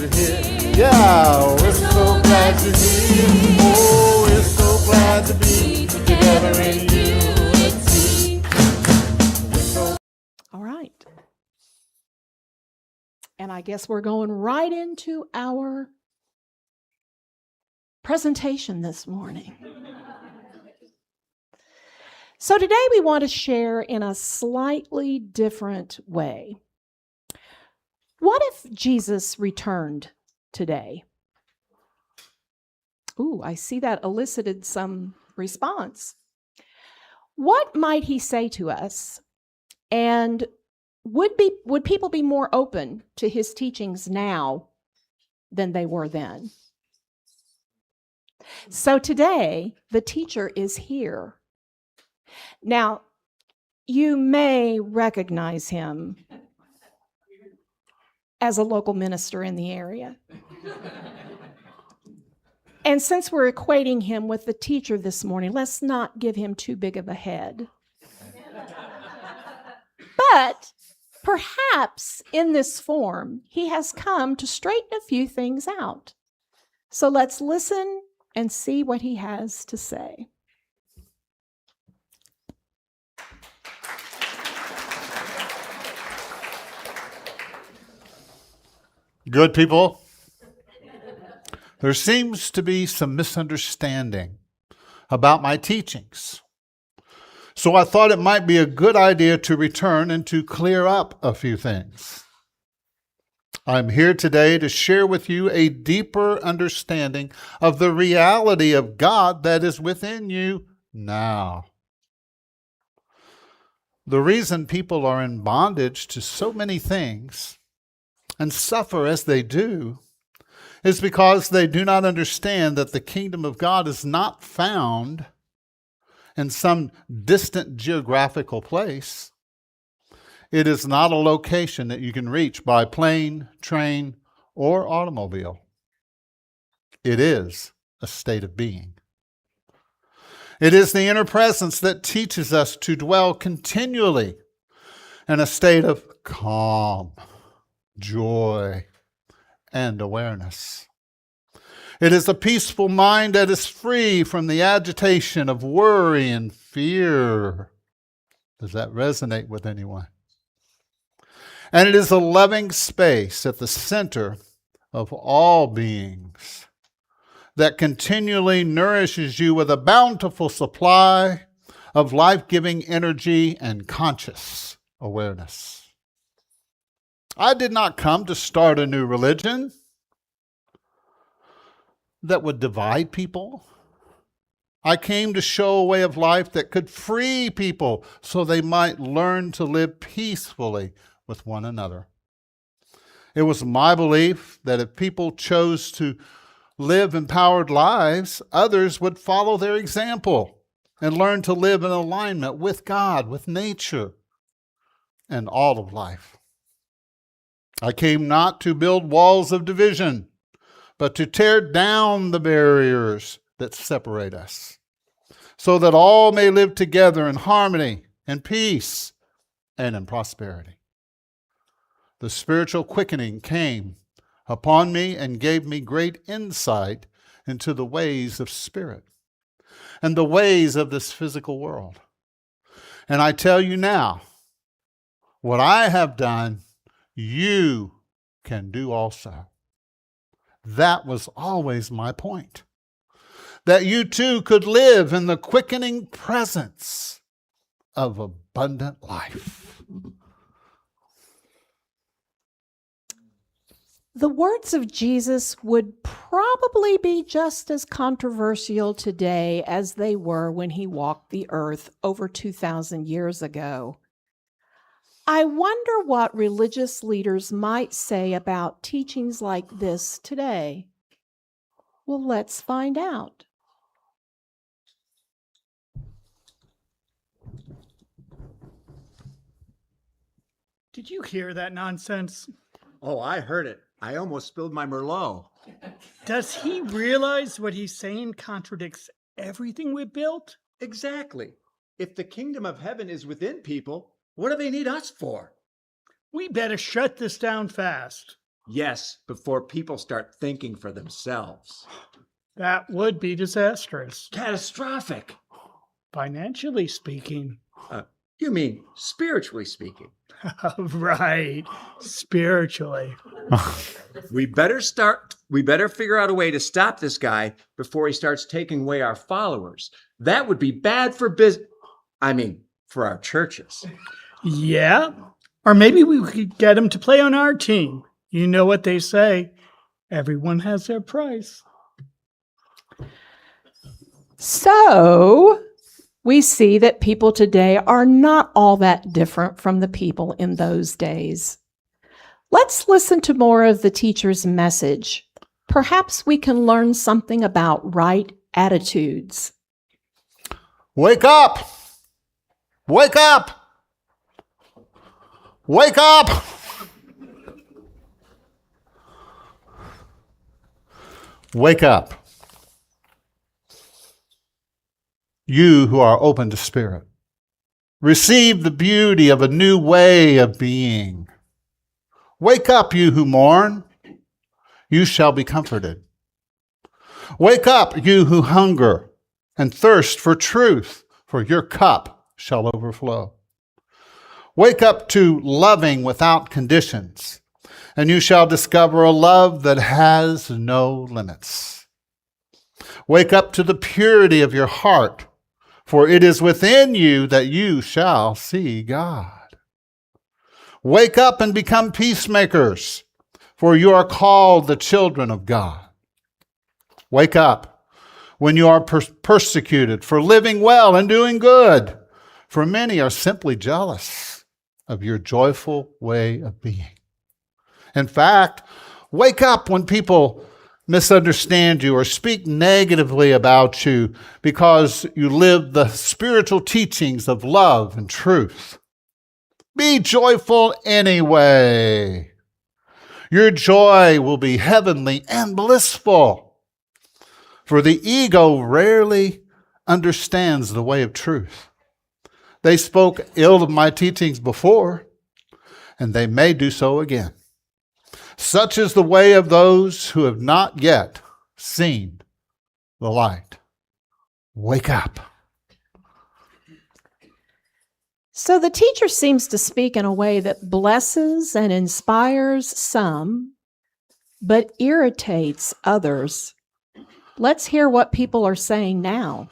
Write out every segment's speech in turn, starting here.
you're here. Yeah, we're so glad you're here. Oh, we're so glad to be together in unity. All right. And I guess we're going right into our presentation this morning. So today we want to share in a slightly different way. What if Jesus returned today? Ooh, I see that elicited some response. What might he say to us? And would people be more open to his teachings now than they were then? So today, the teacher is here. Now, you may recognize him as a local minister in the area. And since we're equating him with the teacher this morning, let's not give him too big of a head. But perhaps in this form, he has come to straighten a few things out. So let's listen and see what he has to say. Good people, there seems to be some misunderstanding about my teachings. So I thought it might be a good idea to return and to clear up a few things. I'm here today to share with you a deeper understanding of the reality of God that is within you now. The reason people are in bondage to so many things and suffer as they do is because they do not understand that the kingdom of God is not found in some distant geographical place. It is not a location that you can reach by plane, train, or automobile. It is a state of being. It is the inner presence that teaches us to dwell continually in a state of calm, joy, and awareness. It is a peaceful mind that is free from the agitation of worry and fear. Does that resonate with anyone? And it is a loving space at the center of all beings that continually nourishes you with a bountiful supply of life-giving energy and conscious awareness. I did not come to start a new religion that would divide people. I came to show a way of life that could free people so they might learn to live peacefully with one another. It was my belief that if people chose to live empowered lives, others would follow their example and learn to live in alignment with God, with nature, and all of life. I came not to build walls of division, but to tear down the barriers that separate us, so that all may live together in harmony and peace and in prosperity. The spiritual quickening came upon me and gave me great insight into the ways of spirit and the ways of this physical world. And I tell you now, what I have done, you can do also. That was always my point. That you too could live in the quickening presence of abundant life. The words of Jesus would probably be just as controversial today as they were when he walked the earth over 2,000 years ago. I wonder what religious leaders might say about teachings like this today. Well, let's find out. Did you hear that nonsense? Oh, I heard it. I almost spilled my Merlot. Does he realize what he's saying contradicts everything we built? Exactly. If the kingdom of heaven is within people, what do they need us for? We better shut this down fast. Yes, before people start thinking for themselves. That would be disastrous, Catastrophic. financially speaking. You mean spiritually speaking. Right, spiritually. We better figure out a way to stop this guy before he starts taking away our followers. That would be bad for for our churches. Yeah, or maybe we could get him to play on our team. You know what they say, everyone has their price. So we see that people today are not all that different from the people in those days. Let's listen to more of the teacher's message. Perhaps we can learn something about right attitudes. Wake up! Wake up! Wake up! Wake up. You who are open to spirit, receive the beauty of a new way of being. Wake up, you who mourn. You shall be comforted. Wake up, you who hunger and thirst for truth, for your cup shall overflow. Wake up to loving without conditions, and you shall discover a love that has no limits. Wake up to the purity of your heart, for it is within you that you shall see God. Wake up and become peacemakers, for you are called the children of God. Wake up when you are persecuted for living well and doing good, for many are simply jealous of your joyful way of being. In fact, wake up when people misunderstand you or speak negatively about you because you live the spiritual teachings of love and truth. Be joyful anyway. Your joy will be heavenly and blissful, for the ego rarely understands the way of truth. They spoke ill of my teachings before, and they may do so again. Such is the way of those who have not yet seen the light. Wake up. So the teacher seems to speak in a way that blesses and inspires some, but irritates others. Let's hear what people are saying now.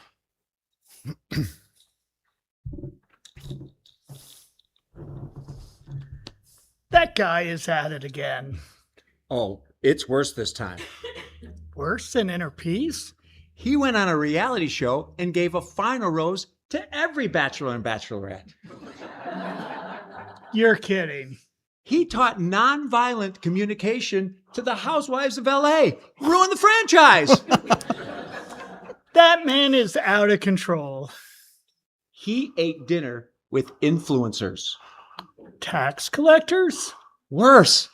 That guy is at it again. Oh, it's worse this time. Worse than inner peace? He went on a reality show and gave a final rose to every bachelor and bachelorette. You're kidding. He taught nonviolent communication to the housewives of LA. Ruined the franchise. That man is out of control. He ate dinner with influencers. Tax collectors? Worse,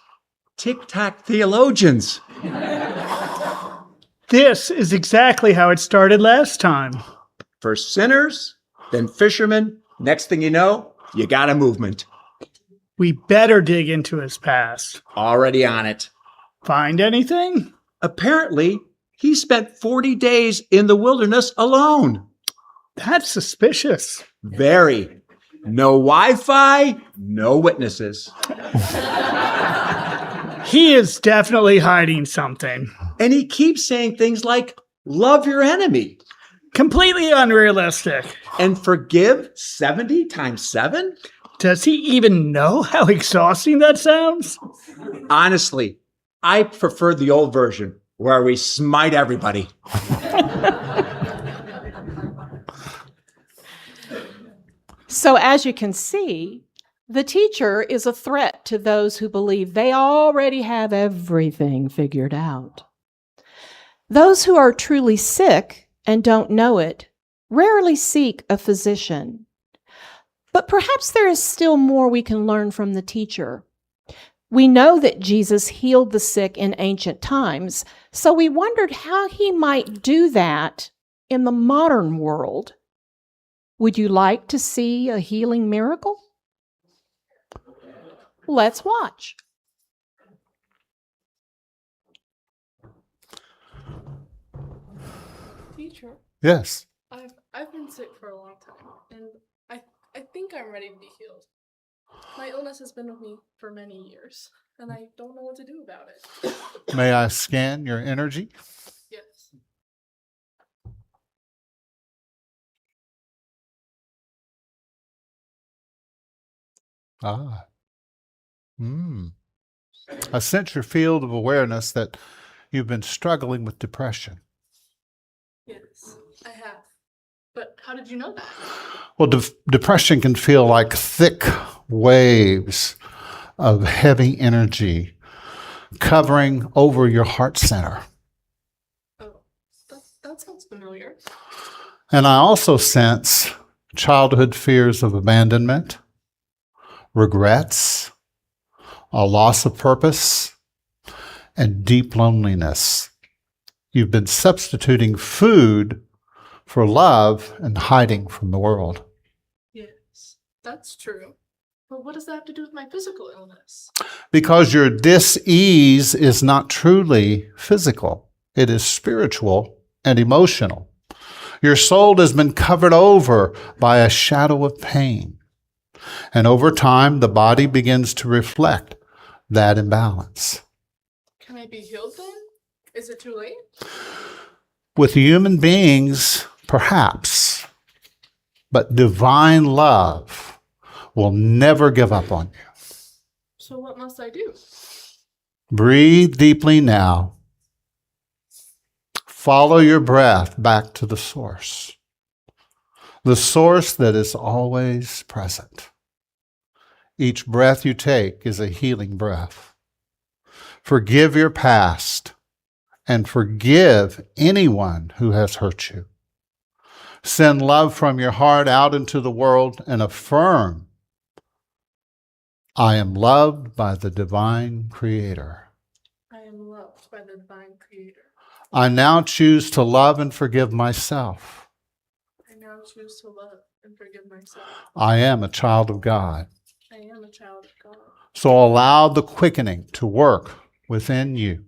TikTok theologians. This is exactly how it started last time. First sinners, then fishermen. Next thing you know, you got a movement. We better dig into his past. Already on it. Find anything? Apparently, he spent 40 days in the wilderness alone. That's suspicious. Very. No Wi-Fi, no witnesses. He is definitely hiding something. And he keeps saying things like, love your enemy. Completely unrealistic. And forgive 70 times 7? Does he even know how exhausting that sounds? Honestly, I prefer the old version where we smite everybody. So as you can see, the teacher is a threat to those who believe they already have everything figured out. Those who are truly sick and don't know it rarely seek a physician. But perhaps there is still more we can learn from the teacher. We know that Jesus healed the sick in ancient times, so we wondered how he might do that in the modern world. Would you like to see a healing miracle? Let's watch. Teacher, Yes. I've been sick for a long time, and I think I'm ready to be healed. My illness has been with me for many years, and I don't know what to do about it. May I scan your energy? Yes. Ah. I sense your field of awareness that you've been struggling with depression. Yes, I have. But how did you know that? Well, depression can feel like thick waves of heavy energy covering over your heart center. Oh, that sounds familiar. And I also sense childhood fears of abandonment, regrets, a loss of purpose, and deep loneliness. You've been substituting food for love and hiding from the world. Yes, that's true. But what does that have to do with my physical illness? Because your dis-ease is not truly physical. It is spiritual and emotional. Your soul has been covered over by a shadow of pain. And over time, the body begins to reflect that imbalance. Can I be healed then? Is it too late? With human beings, perhaps, but divine love will never give up on you. So what must I do? Breathe deeply now. Follow your breath back to the source that is always present. Each breath you take is a healing breath. Forgive your past and forgive anyone who has hurt you. Send love from your heart out into the world and affirm, I am loved by the divine Creator. I am loved by the divine Creator. I now choose to love and forgive myself. I now choose to love and forgive myself. I am a child of God. I am a child of God. So allow the quickening to work within you.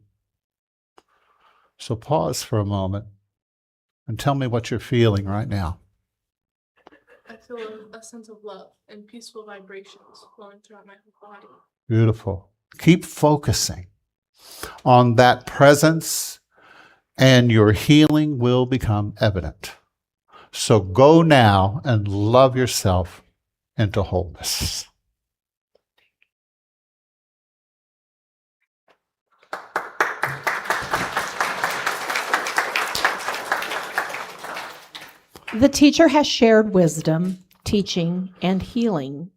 So pause for a moment and tell me what you're feeling right now. I feel a sense of love and peaceful vibrations flowing throughout my whole body. Beautiful. Keep focusing on that presence and your healing will become evident. So go now and love yourself into wholeness. The teacher has shared wisdom, teaching, and healing,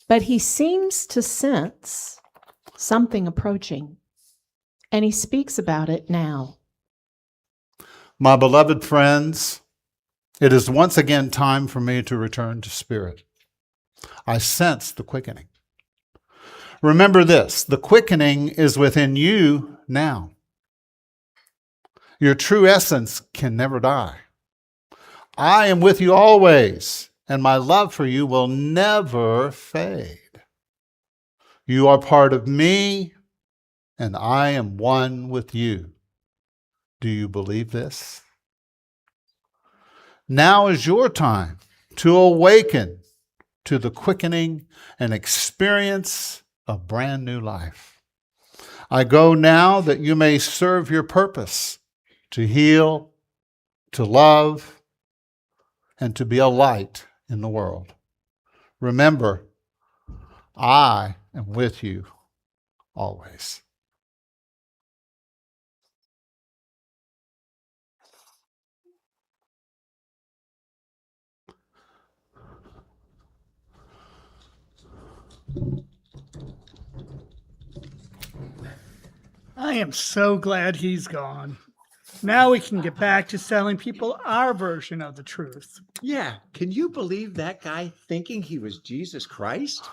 but he seems to sense something approaching, and he speaks about it now. My beloved friends, it is once again time for me to return to spirit. I sense the quickening. Remember this, the quickening is within you now. Your true essence can never die. I am with you always, and my love for you will never fade. You are part of me, and I am one with you. Do you believe this? Now is your time to awaken to the quickening and experience a brand new life. I go now that you may serve your purpose to heal, to love, and to be a light in the world. Remember, I am with you always. I am so glad he's gone. Now we can get back to telling people our version of the truth. Yeah, can you believe that guy thinking he was Jesus Christ?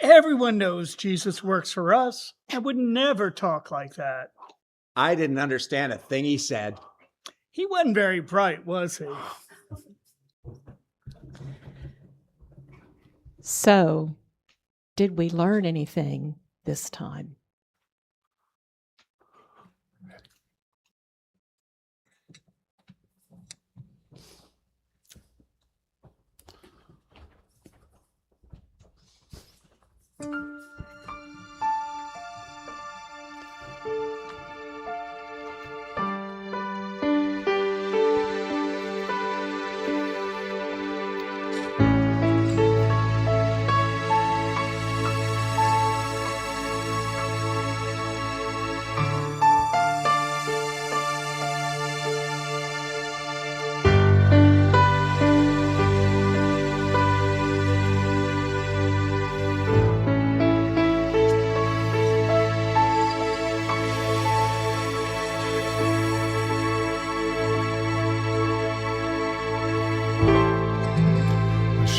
Everyone knows Jesus works for us and would never talk like that. I didn't understand a thing he said. He wasn't very bright, was he? So, did we learn anything this time?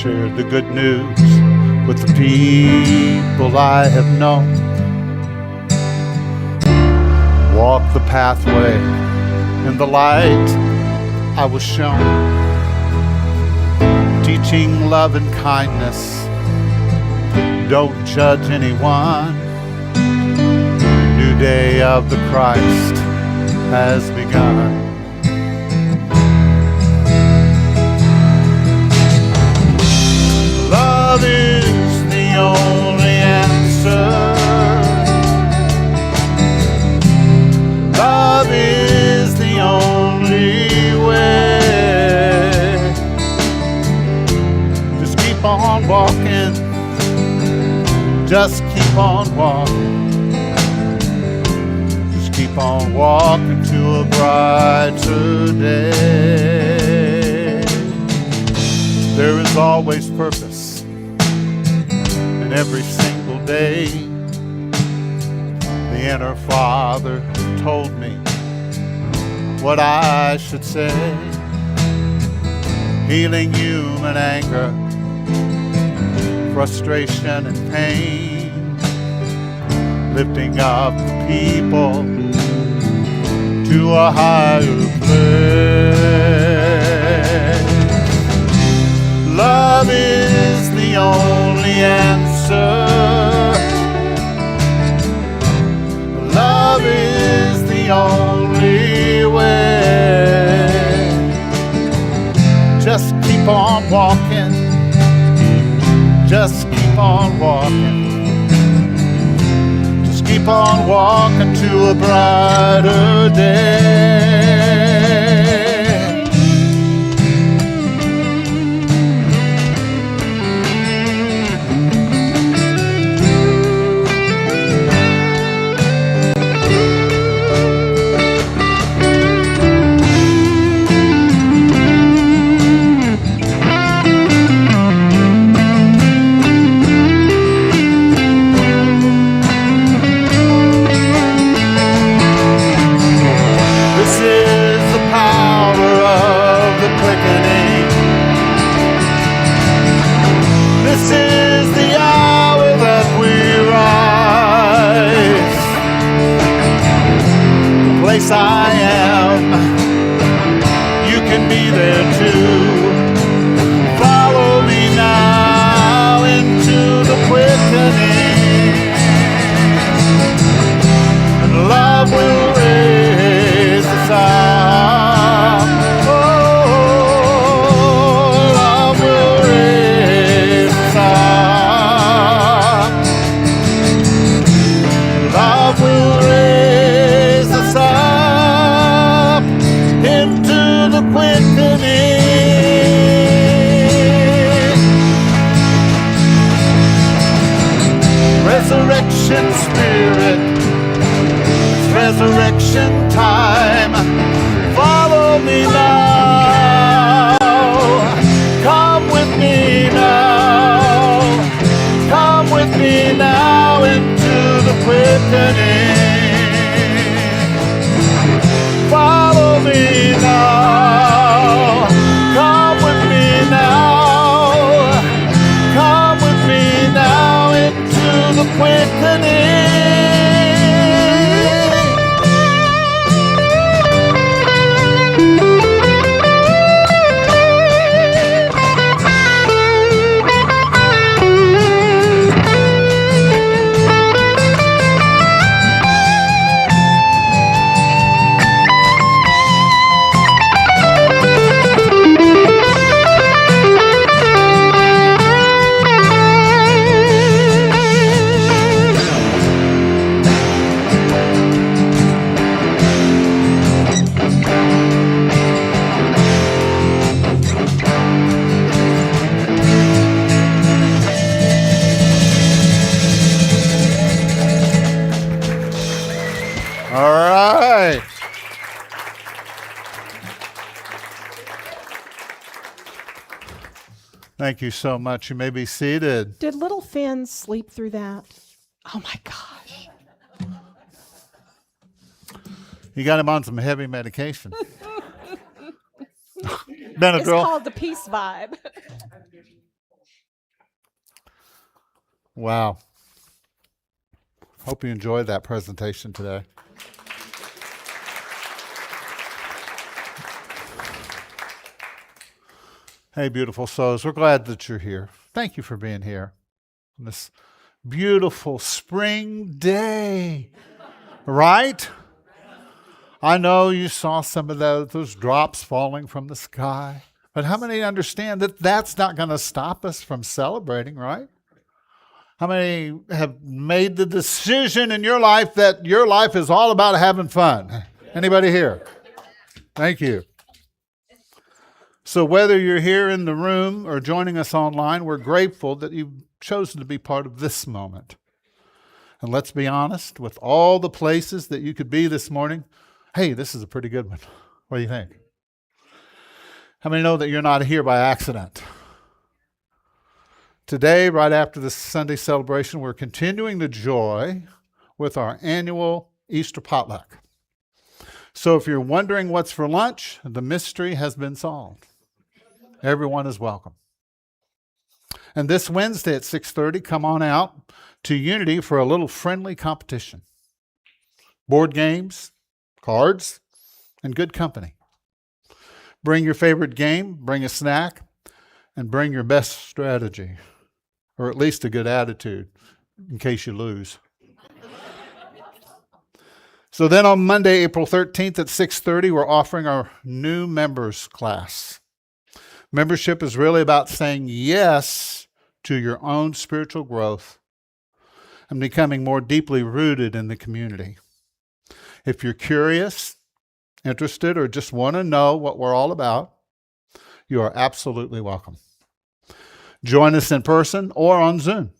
shared the good news with the people I have known. Walked the pathway in the light I was shown, teaching love and kindness. Don't judge anyone. New day of the Christ has begun. Love is the only answer. Love is the only way. Just keep on walking. Just keep on walking. Just keep on walking to a brighter day. There is always purpose in every single day. The inner Father told me what I should say, healing human anger, frustration and pain, lifting up the people to a higher place. Love is the only answer. Love is the only way. Just keep on walking. Just keep on walking. Just keep on walking to a brighter day. This is the power of the quickening. This is the hour that we rise. The place I am, you can be there too. Follow me now into the quickening, and love will raise us up. Oh, love will raise us up. Love will raise us up into the quickening. Resurrection spirit, it's resurrection time. Follow me now. Come with me now. Come with me now into the quickening. Follow me now. Come with me now. Come with me now into the quickening. All right. Thank you so much. You may be seated. Did little Finn sleep through that? Oh my gosh. You got him on some heavy medication. It's Benadryl. called the peace vibe. Wow. Hope you enjoyed that presentation today. Hey, beautiful souls, we're glad that you're here. Thank you for being here on this beautiful spring day, right? I know you saw some of those drops falling from the sky, but how many understand that that's not going to stop us from celebrating, right? How many have made the decision in your life that your life is all about having fun? Anybody here? Thank you. So whether you're here in the room or joining us online, we're grateful that you've chosen to be part of this moment. And let's be honest, with all the places that you could be this morning, hey, this is a pretty good one. What do you think? How many know that you're not here by accident? Today, right after this Sunday celebration, we're continuing the joy with our annual Easter potluck. So if you're wondering what's for lunch, the mystery has been solved. Everyone is welcome. And this Wednesday at 6:30, come on out to Unity for a little friendly competition. Board games, cards, and good company. Bring your favorite game, bring a snack, and bring your best strategy, or at least a good attitude, in case you lose. So then on Monday, April 13th at 6:30, we're offering our new members class. Membership is really about saying yes to your own spiritual growth and becoming more deeply rooted in the community. If you're curious, interested, or just want to know what we're all about, you are absolutely welcome. Join us in person or on Zoom.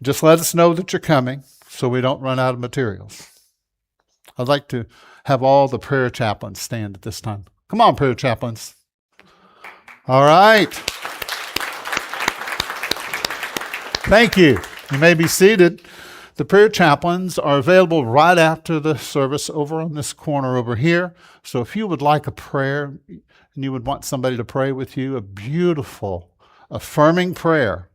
Just let us know that you're coming so we don't run out of materials. I'd like to have all the prayer chaplains stand at this time. Come on, prayer chaplains. All right. Thank you. You may be seated. The prayer chaplains are available right after the service over on this corner over here. So if you would like a prayer and you would want somebody to pray with you, a beautiful, affirming prayer,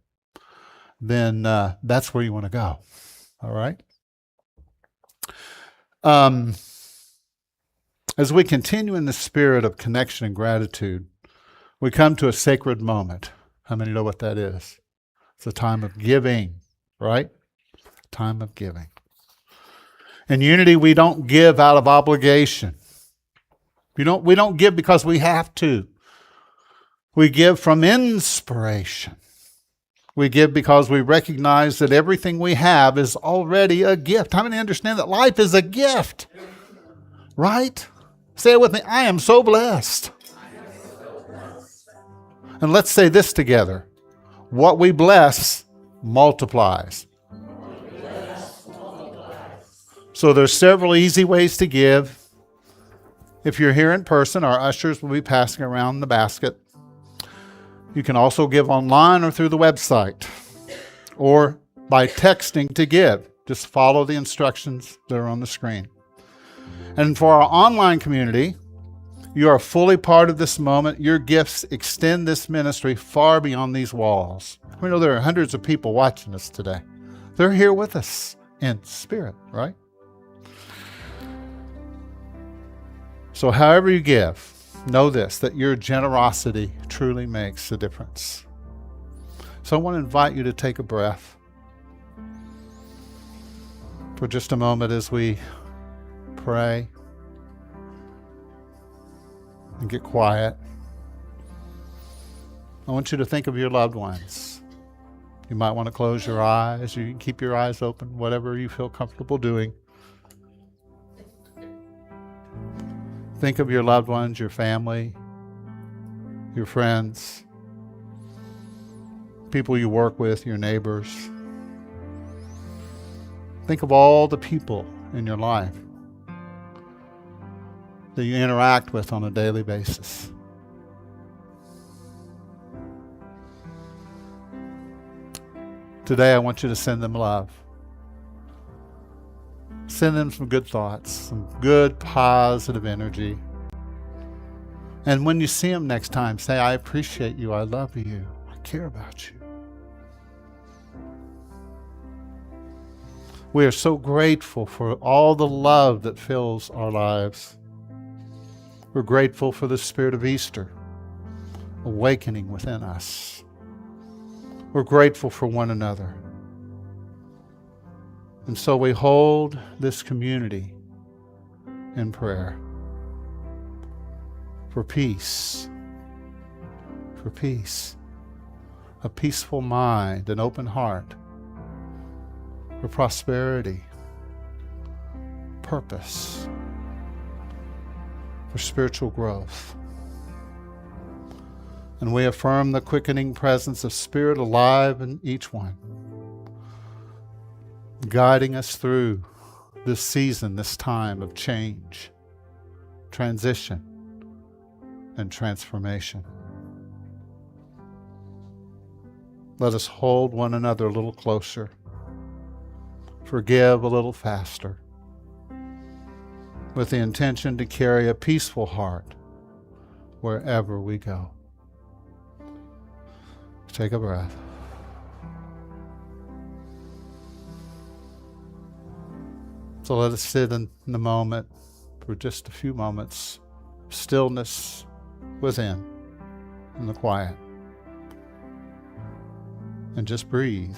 then that's where you want to go. All right? As we continue in the spirit of connection and gratitude, we come to a sacred moment. How many know what that is? It's a time of giving, right? Time of giving. In Unity, we don't give out of obligation. We don't give because we have to. We give from inspiration. We give because we recognize that everything we have is already a gift. How many understand that life is a gift? Right? Say it with me. I am so blessed. And let's say this together. What we bless multiplies. So there's several easy ways to give. If you're here in person, our ushers will be passing around the basket. You can also give online or through the website or by texting to give. Just follow the instructions that are on the screen. And for our online community, you are fully part of this moment. Your gifts extend this ministry far beyond these walls. We know there are hundreds of people watching us today. They're here with us in spirit, right? So however you give, know this, that your generosity truly makes a difference. So I want to invite you to take a breath for just a moment as we pray and get quiet. I want you to think of your loved ones. You might want to close your eyes. You can keep your eyes open, whatever you feel comfortable doing. Think of your loved ones, your family, your friends, people you work with, your neighbors. Think of all the people in your life that you interact with on a daily basis. Today, I want you to send them love. Send them some good thoughts, some good positive energy. And when you see them next time, say, I appreciate you, I love you, I care about you. We are so grateful for all the love that fills our lives. We're grateful for the spirit of Easter awakening within us. We're grateful for one another. And so we hold this community in prayer for peace, a peaceful mind, an open heart, for prosperity, purpose, for spiritual growth. And we affirm the quickening presence of Spirit alive in each one, guiding us through this season, this time of change, transition, and transformation. Let us hold one another a little closer, forgive a little faster, with the intention to carry a peaceful heart wherever we go. Take a breath. So let us sit in the moment for just a few moments, stillness within, in the quiet. And just breathe.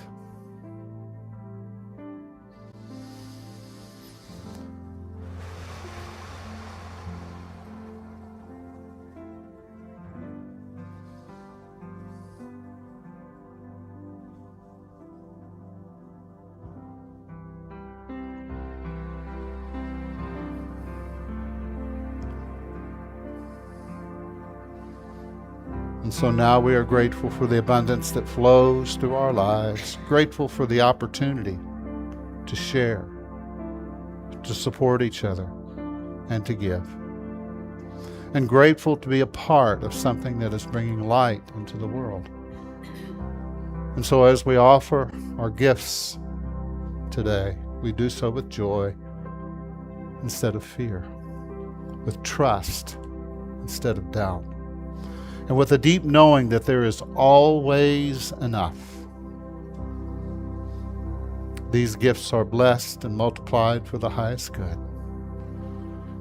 And so now we are grateful for the abundance that flows through our lives, grateful for the opportunity to share, to support each other, and to give. And grateful to be a part of something that is bringing light into the world. And so as we offer our gifts today, we do so with joy instead of fear, with trust instead of doubt, and with a deep knowing that there is always enough. These gifts are blessed and multiplied for the highest good,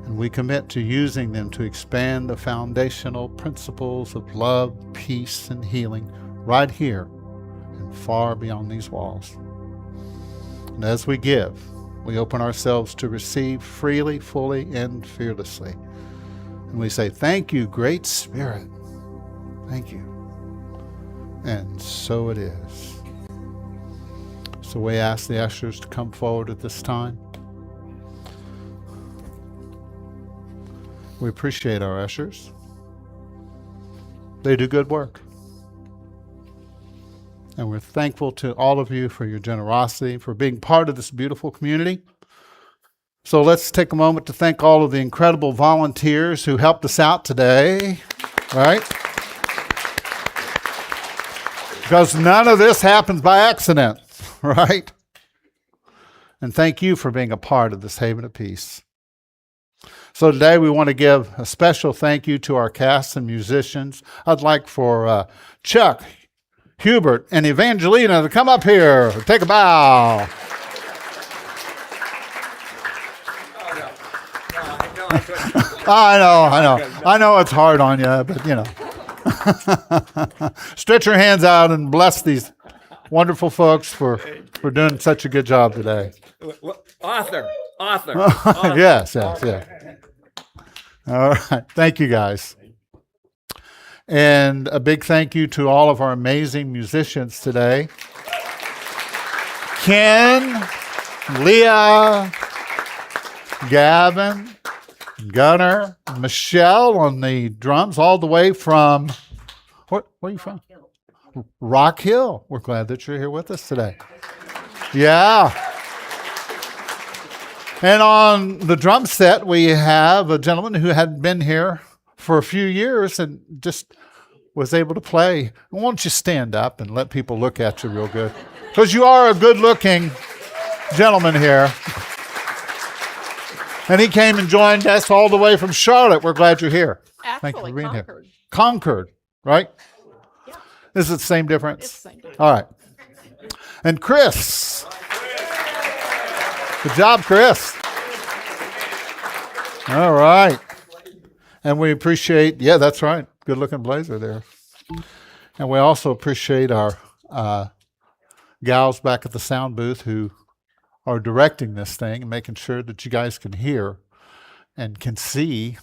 and we commit to using them to expand the foundational principles of love, peace, and healing right here and far beyond these walls. And as we give, we open ourselves to receive freely, fully, and fearlessly. And we say, thank you, Great Spirit. Thank you. And so it is. So we ask the ushers to come forward at this time. We appreciate our ushers. They do good work. And we're thankful to all of you for your generosity, for being part of this beautiful community. So let's take a moment to thank all of the incredible volunteers who helped us out today, right? Because none of this happens by accident, right? And thank you for being a part of this haven of peace. So today we want to give a special thank you to our cast and musicians. I'd like for Chuck, Hubert, and Evangelina to come up here. Take a bow. I know it's hard on you, but you know. Stretch your hands out and bless these wonderful folks for doing such a good job today. Author. Yes. All right. Thank you, guys. And a big thank you to all of our amazing musicians today. Ken, Leah, Gavin, Gunnar, Michelle on the drums, all the way from, where are you from? Rock Hill. We're glad that you're here with us today. Yeah. And on the drum set, we have a gentleman who hadn't been here for a few years and just was able to play. Why don't you stand up and let people look at you real good? Because you are a good-looking gentleman here. And he came and joined us all the way from Charlotte. We're glad you're here. Thank you for being here. Concord, right? Yeah. Is it the same difference? It's the same. All right. And Chris. Good job, Chris. All right. And we appreciate, yeah, that's right. Good looking blazer there. And we also appreciate our gals back at the sound booth who are directing this thing and making sure that you guys can hear and can see,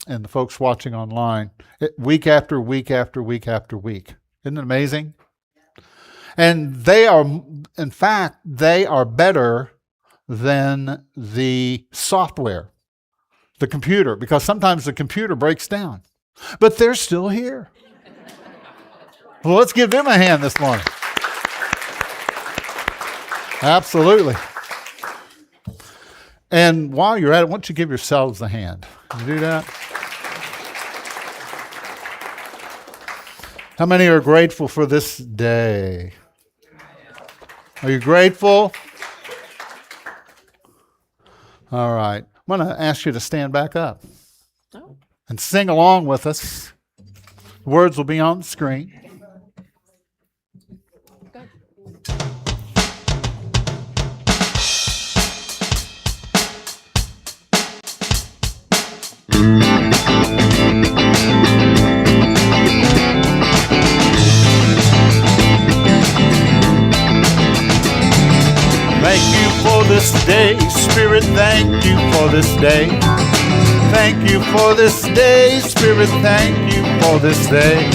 and the folks watching online, week after week after week after week. Isn't it amazing? And they are, in fact, they are better than the software, the computer, because sometimes the computer breaks down. But they're still here. Well, let's give them a hand this morning. Absolutely. And while you're at it, why don't you give yourselves a hand? Can you do that? How many are grateful for this day? Are you grateful? All right. I'm going to ask you to stand back up and sing along with us. The words will be on the screen. Thank you for this day, Spirit, thank you for this day. Thank you for this day, Spirit, thank you for this day.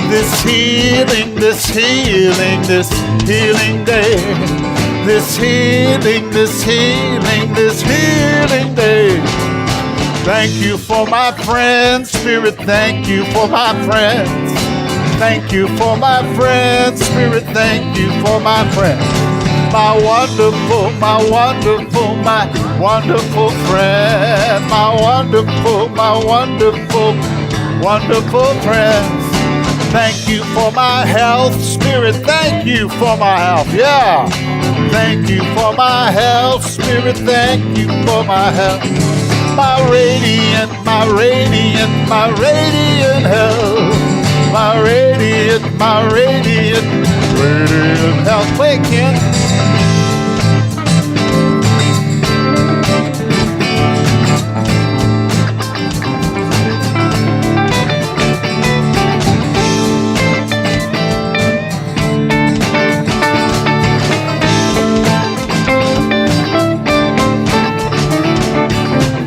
This healing day. This healing day. Thank you for my friends, Spirit, thank you for my friends. Thank you for my friends, Spirit, thank you for my friends. My wonderful friend, my wonderful friends. Thank you for my health, Spirit, thank you for my health, yeah. Thank you for my health, Spirit, thank you for my health. My radiant health. My radiant health. Play, Ken.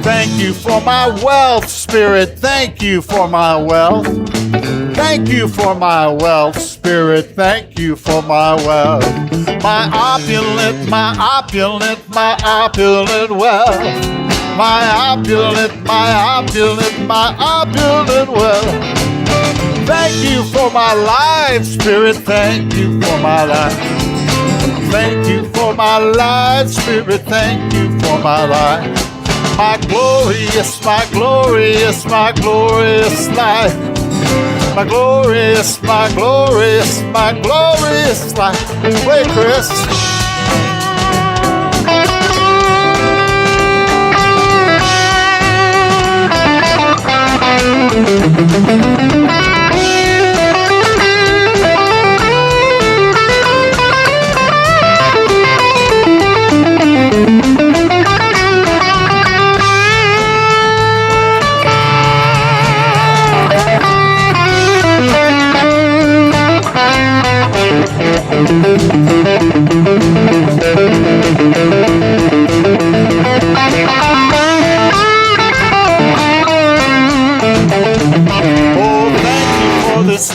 Thank you for my wealth, Spirit. Thank you for my wealth. Thank you for my wealth, Spirit. Thank you for my wealth. My opulent wealth. My opulent wealth. Thank you for my life, Spirit. Thank you for my life. Thank you for my life, Spirit. Thank you for my life. My glorious life. My glorious life. Wait, Chris.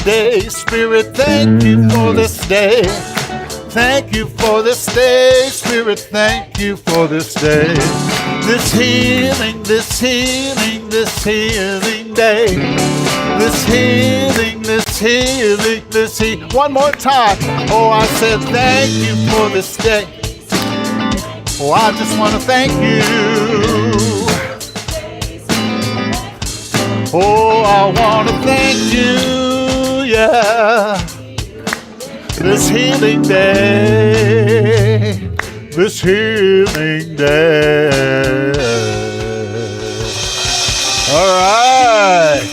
Day, Spirit, thank you for this day. Thank you for this day, Spirit, thank you for this day. This healing day. This healing. One more time. Oh, I said thank you for this day. Oh, I just want to thank you. Oh, I want to thank you. Yeah, this healing day. All right.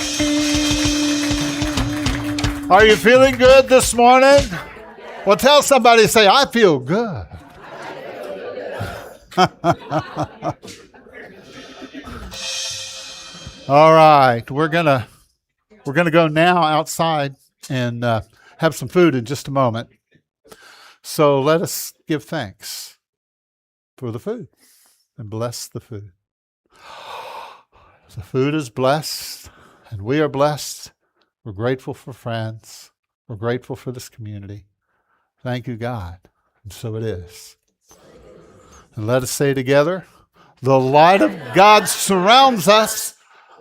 Are you feeling good this morning? Well, tell somebody, say, I feel good. All right, we're gonna go now outside and have some food in just a moment. So let us give thanks for the food and bless the food. The food is blessed, and we are blessed. We're grateful for friends. We're grateful for this community. Thank you, God. And so it is. And let us say together, the light of God surrounds us.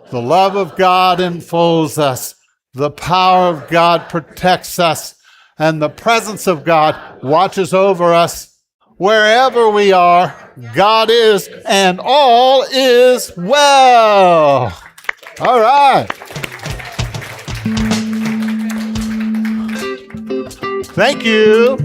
The love of God enfolds us. The power of God protects us. And the presence of God watches over us. Wherever we are, God is, and all is well. All right. Thank you.